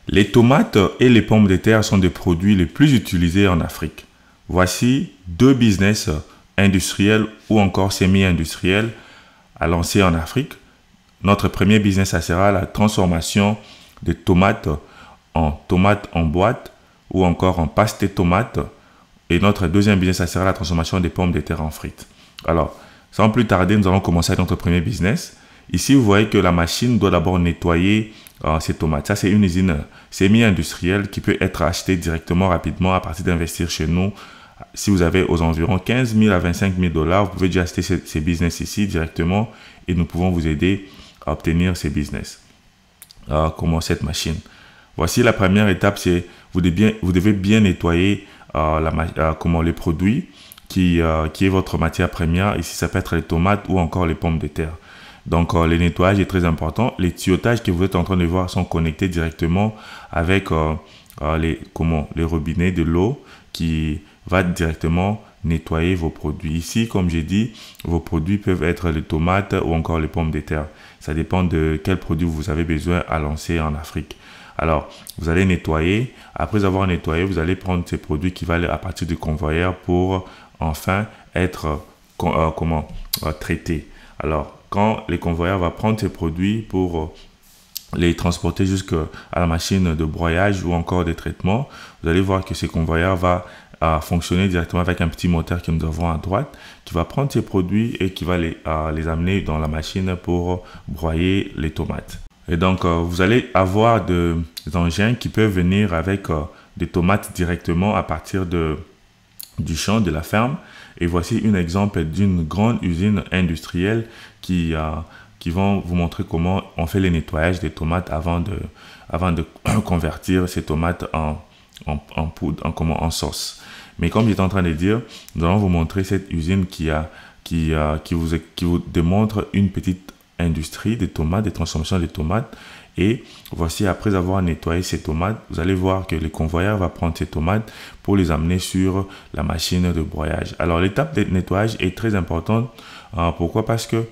Les tomates et les pommes de terre sont des produits les plus utilisés en Afrique. Voici deux business industriels ou encore semi-industriels à lancer en Afrique. Notre premier business, ça sera la transformation de tomates en boîte ou encore en pasté tomate. Et notre deuxième business, ça sera la transformation des pommes de terre en frites. Alors, sans plus tarder, nous allons commencer avec notre premier business. Ici, vous voyez que la machine doit d'abord nettoyer ces tomates. Ça, c'est une usine semi-industrielle qui peut être achetée directement, rapidement, à partir d'investir chez nous. Si vous avez aux environs 15 000 à 25 000 $, vous pouvez déjà acheter ces business ici directement et nous pouvons vous aider à obtenir ces business. Comment cette machine. Voici la première étape, c'est vous devez bien nettoyer les produits qui est votre matière première. Ici, ça peut être les tomates ou encore les pommes de terre. Donc, le nettoyage est très important. Les tuyautages que vous êtes en train de voir sont connectés directement avec les robinets de l'eau qui va directement nettoyer vos produits. Ici, comme j'ai dit, vos produits peuvent être les tomates ou encore les pommes de terre. Ça dépend de quel produit vous avez besoin à lancer en Afrique. Alors, vous allez nettoyer. Après avoir nettoyé, vous allez prendre ces produits qui vont aller à partir du convoyeur pour enfin être traités. Alors, quand le convoyeur va prendre ces produits pour les transporter jusqu'à la machine de broyage ou encore de traitement, vous allez voir que ce convoyeur va fonctionner directement avec un petit moteur que nous avons à droite qui va prendre ces produits et qui va les amener dans la machine pour broyer les tomates. Et donc, vous allez avoir des engins qui peuvent venir avec des tomates directement à partir du champ, de la ferme. Et voici un exemple d'une grande usine industrielle qui vont vous montrer comment on fait le nettoyage des tomates avant de convertir ces tomates en poudre, en sauce. Mais comme j'étais en train de dire, nous allons vous montrer cette usine qui vous démontre une petite industrie des tomates, des transformations des tomates. Et voici, après avoir nettoyé ces tomates, vous allez voir que le convoyeur va prendre ces tomates pour les amener sur la machine de broyage. Alors, l'étape de nettoyage est très importante. Pourquoi? Parce que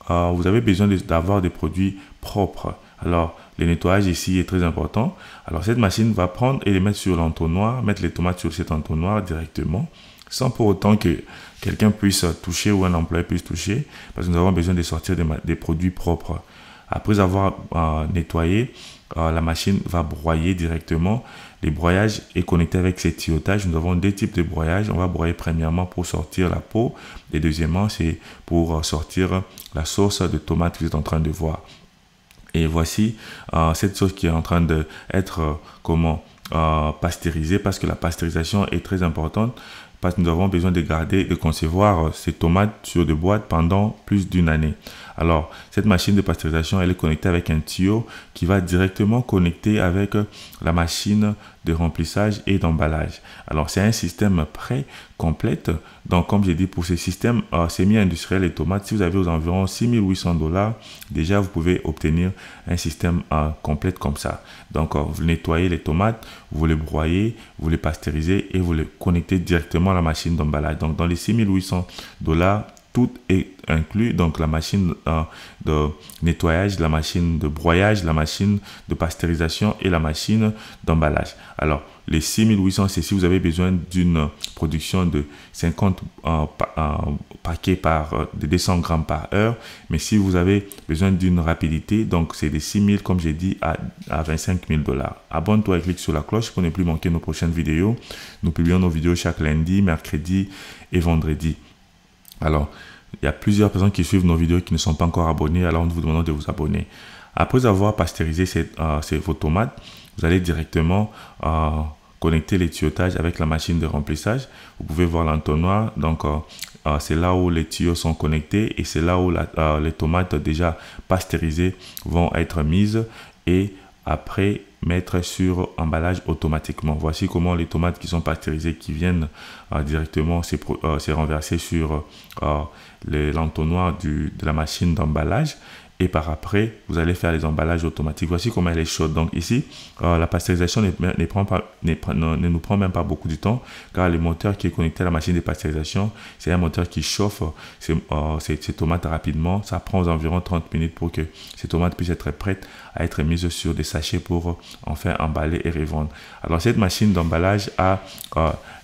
vous avez besoin d'avoir des produits propres. Alors, le nettoyage ici est très important. Alors, cette machine va prendre et les mettre sur l'entonnoir, mettre les tomates sur cet entonnoir directement, sans pour autant que quelqu'un puisse toucher ou un employé puisse toucher, parce que nous avons besoin de sortir des produits propres. Après avoir nettoyé, la machine va broyer directement. Le broyage est connecté avec ces tuyautages. Nous avons deux types de broyage. On va broyer premièrement pour sortir la peau et deuxièmement, c'est pour sortir la sauce de tomate que vous êtes en train de voir. Et voici cette sauce qui est en train d'être pasteurisée, parce que la pasteurisation est très importante. Parce que nous avons besoin de conserver ces tomates sur des boîtes pendant plus d'une année. Alors, cette machine de pasteurisation, elle est connectée avec un tuyau qui va directement connecter avec la machine de remplissage et d'emballage. Alors, c'est un système pré-complète. Donc, comme j'ai dit, pour ces systèmes semi-industriels et tomates, si vous avez aux environs 6 800 $, déjà, vous pouvez obtenir un système complet comme ça. Donc, vous nettoyez les tomates, vous les broyez, vous les pasteurisez et vous les connectez directement à la machine d'emballage. Donc, dans les 6 800 $, tout est inclus, donc la machine de nettoyage, la machine de broyage, la machine de pasteurisation et la machine d'emballage. Alors, les 6 800, c'est si vous avez besoin d'une production de 50 paquets de 200 grammes par heure. Mais si vous avez besoin d'une rapidité, donc c'est de 6 000, comme j'ai dit, à 25 000 $. Abonne-toi et clique sur la cloche pour ne plus manquer nos prochaines vidéos. Nous publions nos vidéos chaque lundi, mercredi et vendredi. Alors, il y a plusieurs personnes qui suivent nos vidéos qui ne sont pas encore abonnées, alors nous vous demandons de vous abonner. Après avoir pasteurisé vos tomates, vous allez directement connecter les tuyautages avec la machine de remplissage. Vous pouvez voir l'entonnoir, donc c'est là où les tuyaux sont connectés et c'est là où les tomates déjà pasteurisées vont être mises et après mettre sur emballage automatiquement. Voici comment les tomates qui sont pasteurisées, qui viennent directement se renverser sur l'entonnoir de la machine d'emballage. et par après, vous allez faire les emballages automatiques. Voici comment elle est chaude. Donc ici, la pasteurisation ne nous prend même pas beaucoup de temps, car le moteur qui est connecté à la machine de pasteurisation, c'est un moteur qui chauffe ces tomates rapidement. Ça prend environ 30 minutes pour que ces tomates puissent être prêtes à être mises sur des sachets pour enfin emballer et revendre. Alors cette machine d'emballage a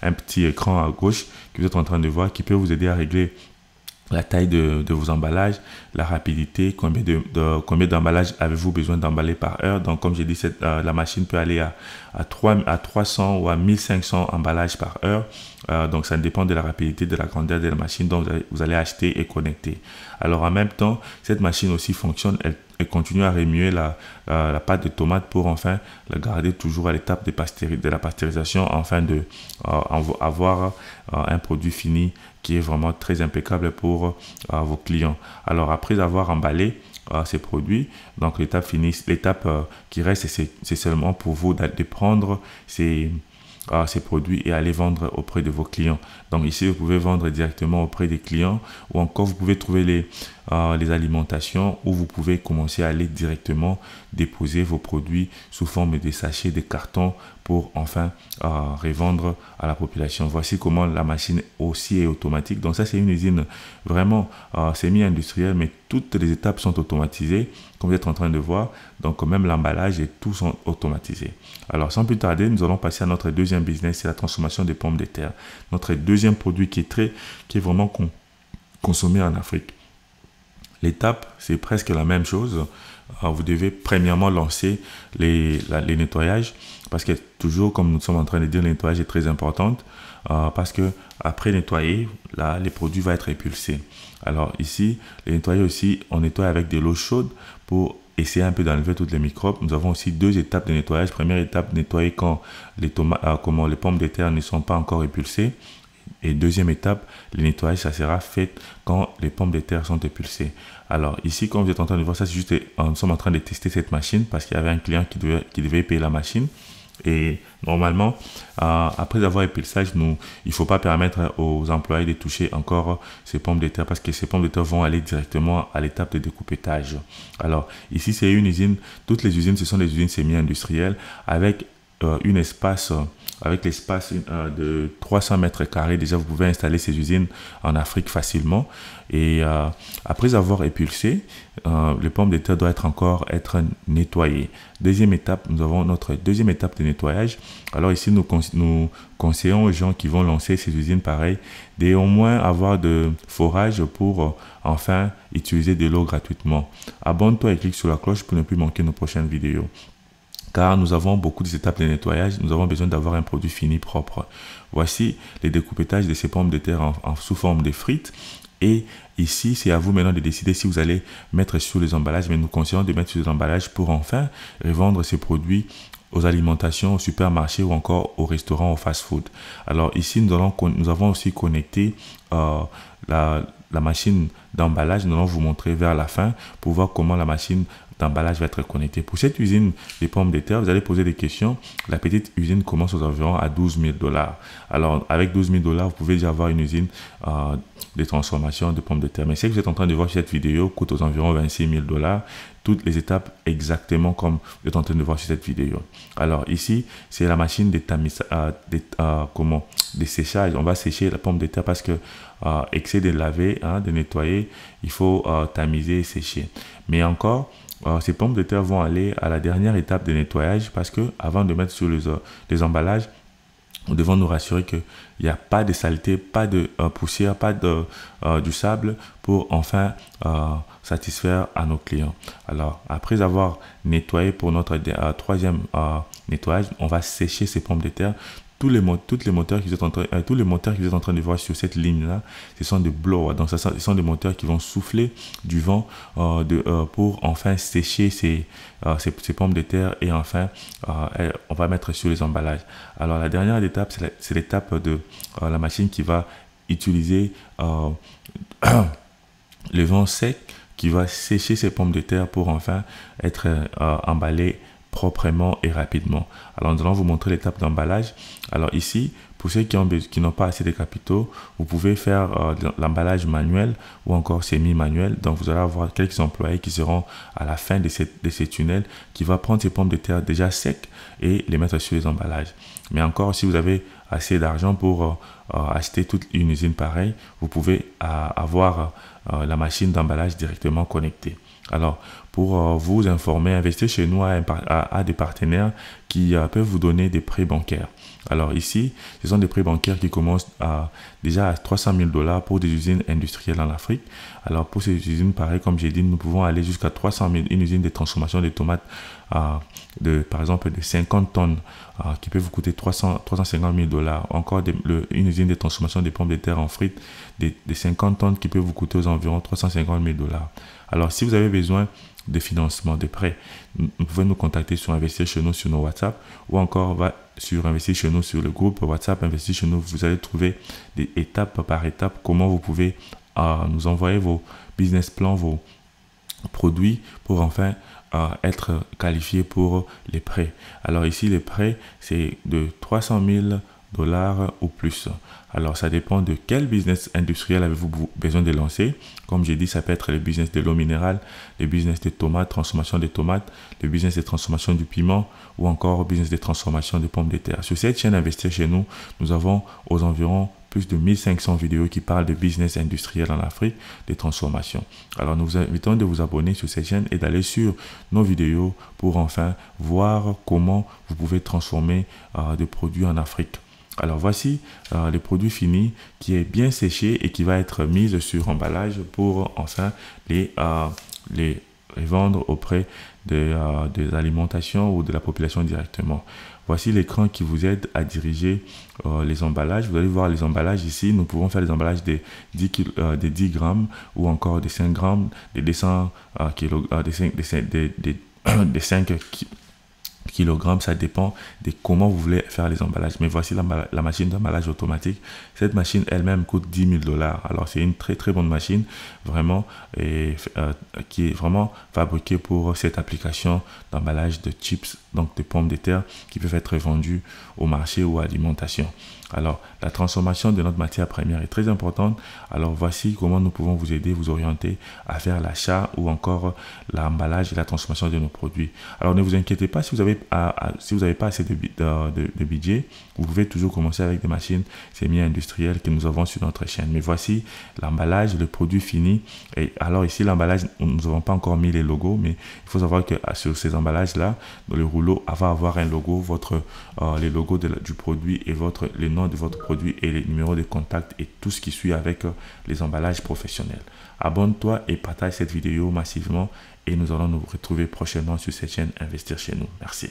un petit écran à gauche que vous êtes en train de voir qui peut vous aider à régler la taille de vos emballages, la rapidité, combien d'emballages avez-vous besoin d'emballer par heure. Donc comme j'ai dit, la machine peut aller à 300 ou à 1500 emballages par heure. Donc ça dépend de la rapidité, de la grandeur de la machine dont vous allez acheter et connecter. Alors en même temps, cette machine aussi fonctionne, elle continue à remuer la pâte de tomate pour enfin la garder toujours à l'étape de la pasteurisation, afin de avoir un produit fini qui est vraiment très impeccable pour vos clients. Alors après avoir emballé ces produits, donc l'étape qui reste, c'est seulement pour vous de prendre ces produits et aller vendre auprès de vos clients. Donc ici, vous pouvez vendre directement auprès des clients, ou encore vous pouvez trouver les alimentations où vous pouvez commencer à aller directement déposer vos produits sous forme de sachets, de cartons pour enfin revendre à la population. Voici comment la machine aussi est automatique. Donc ça, c'est une usine vraiment semi-industrielle, mais toutes les étapes sont automatisées, comme vous êtes en train de voir. Donc même l'emballage et tout sont automatisés. Alors sans plus tarder, nous allons passer à notre deuxième business, c'est la transformation des pommes de terre. Notre deuxième produit qui est vraiment consommé en Afrique. L'étape, c'est presque la même chose. Vous devez premièrement lancer les nettoyages, parce que toujours, comme nous sommes en train de dire, le nettoyage est très important, parce que après nettoyer, là, les produits vont être épulsés. Alors ici, les nettoyages aussi, on nettoie avec de l'eau chaude pour essayer un peu d'enlever toutes les microbes. Nous avons aussi deux étapes de nettoyage. Première étape, nettoyer quand les pommes de terre ne sont pas encore épulsées. Et deuxième étape, le nettoyage, ça sera fait quand les pommes de terre sont épulsées. Alors ici, comme vous êtes en train de voir, ça c'est juste, nous sommes en train de tester cette machine parce qu'il y avait un client qui devait payer la machine. Et normalement, après avoir épulsage, il ne faut pas permettre aux employés de toucher encore ces pommes de terre, parce que ces pommes de terre vont aller directement à l'étape de découpage. Alors ici, c'est une usine. Toutes les usines, ce sont des usines semi-industrielles avec avec l'espace de 300 mètres carrés. Déjà, vous pouvez installer ces usines en Afrique facilement. Et après avoir épulsé, les pommes de terre doivent encore être nettoyées. Deuxième étape, nous avons notre deuxième étape de nettoyage. Alors ici, nous conseillons aux gens qui vont lancer ces usines pareilles d'au moins avoir de forage pour enfin utiliser de l'eau gratuitement. Abonne-toi et clique sur la cloche pour ne plus manquer nos prochaines vidéos. Car nous avons beaucoup d'étapes de nettoyage, nous avons besoin d'avoir un produit fini propre. Voici les découpages de ces pommes de terre sous forme de frites. Et ici, c'est à vous maintenant de décider si vous allez mettre sur les emballages, mais nous conseillons de mettre sur les emballages pour enfin revendre ces produits aux alimentations, au supermarché ou encore au restaurant, au fast-food. Alors ici, nous avons aussi connecté la machine d'emballage. Nous allons vous montrer vers la fin pour voir comment la machine d'emballage va être connectée. Pour cette usine des pommes de terre, vous allez poser des questions. La petite usine commence aux environs à 12 000 $. Alors, avec 12 000 $, vous pouvez déjà avoir une usine de transformation de pommes de terre. Mais ce que vous êtes en train de voir sur cette vidéo coûte aux environs 26 000 $. Toutes les étapes exactement comme vous êtes en train de voir sur cette vidéo. Alors ici, c'est la machine de séchage. On va sécher la pomme de terre parce que excès de laver, de nettoyer, il faut tamiser et sécher. Mais encore, ces pommes de terre vont aller à la dernière étape de nettoyage, parce que avant de mettre sur les emballages, nous devons nous rassurer qu'il n'y a pas de saleté, pas de poussière, pas du sable, pour enfin satisfaire à nos clients. Alors, après avoir nettoyé pour notre troisième nettoyage, on va sécher ces pommes de terre. Tous les moteurs que vous êtes en train de voir sur cette ligne-là, ce sont des blowers. Donc, ce sont des moteurs qui vont souffler du vent pour enfin sécher ces pommes de terre, et enfin, on va mettre sur les emballages. Alors, la dernière étape, c'est l'étape de la machine qui va utiliser le vent sec qui va sécher ces pommes de terre pour enfin être emballées proprement et rapidement. Alors nous allons vous montrer l'étape d'emballage. Alors ici, pour ceux qui n'ont pas assez de capitaux, vous pouvez faire l'emballage manuel ou encore semi-manuel. Donc vous allez avoir quelques employés qui seront à la fin de ces tunnels, qui va prendre ces pommes de terre déjà secs et les mettre sur les emballages. Mais encore, si vous avez assez d'argent pour acheter toute une usine pareille, vous pouvez avoir la machine d'emballage directement connectée. Alors, pour vous informer, investissez chez nous à des partenaires qui peuvent vous donner des prêts bancaires. Alors ici, ce sont des prêts bancaires qui commencent déjà à 300 000 $ pour des usines industrielles en Afrique. Alors pour ces usines, pareil, comme j'ai dit, nous pouvons aller jusqu'à 300 000, une usine de transformation de tomates par exemple de 50 tonnes qui peut vous coûter 350 000 $. Encore une usine de transformation des pommes de terre en frites de 50 tonnes qui peut vous coûter aux environs 350 000 $. Alors si vous avez besoin de financement, de prêts, vous pouvez nous contacter sur Investir chez nous sur nos WhatsApp ou encore sur Investir chez nous sur le groupe WhatsApp Investir chez nous. Vous allez trouver des étape par étape comment vous pouvez nous envoyer vos business plans, vos produits pour enfin être qualifié pour les prêts. Alors ici, les prêts, c'est de 300 000 $ ou plus. Alors ça dépend de quel business industriel avez-vous besoin de lancer. Comme j'ai dit, ça peut être le business de l'eau minérale, le business des tomates, transformation des tomates, le business de transformation du piment ou encore le business de transformation des pommes de terre. Sur cette chaîne Investir chez nous, nous avons aux environs plus de 1500 vidéos qui parlent de business industriel en Afrique, des transformations. Alors nous vous invitons de vous abonner sur cette chaîne et d'aller sur nos vidéos pour enfin voir comment vous pouvez transformer des produits en Afrique. Alors voici le produit fini qui est bien séché et qui va être mis sur emballage pour enfin les vendre auprès des alimentations ou de la population directement. Voici l'écran qui vous aide à diriger les emballages. Vous allez voir les emballages ici. Nous pouvons faire les emballages de 10 grammes ou encore de 5 grammes, de 200 de 5 kilogrammes, ça dépend de comment vous voulez faire les emballages. Mais voici la machine d'emballage automatique. Cette machine elle-même coûte 10 000 $. Alors c'est une très très bonne machine vraiment qui est vraiment fabriquée pour cette application d'emballage de chips, donc de pommes de terre qui peuvent être vendues au marché ou à l'alimentation. Alors la transformation de notre matière première est très importante. Alors voici comment nous pouvons vous aider, vous orienter à faire l'achat ou encore l'emballage et la transformation de nos produits. Alors ne vous inquiétez pas si vous avez pas assez de budget, vous pouvez toujours commencer avec des machines semi-industrielles que nous avons sur notre chaîne. Mais voici l'emballage, le produit fini. Et alors ici l'emballage, nous n'avons pas encore mis les logos, mais il faut savoir que sur ces emballages là, dans le rouleau va avoir un logo, les logos du produit et le nom de votre produit et les numéros de contact et tout ce qui suit avec les emballages professionnels. Abonne-toi et partage cette vidéo massivement et nous allons nous retrouver prochainement sur cette chaîne Investir chez nous. Merci.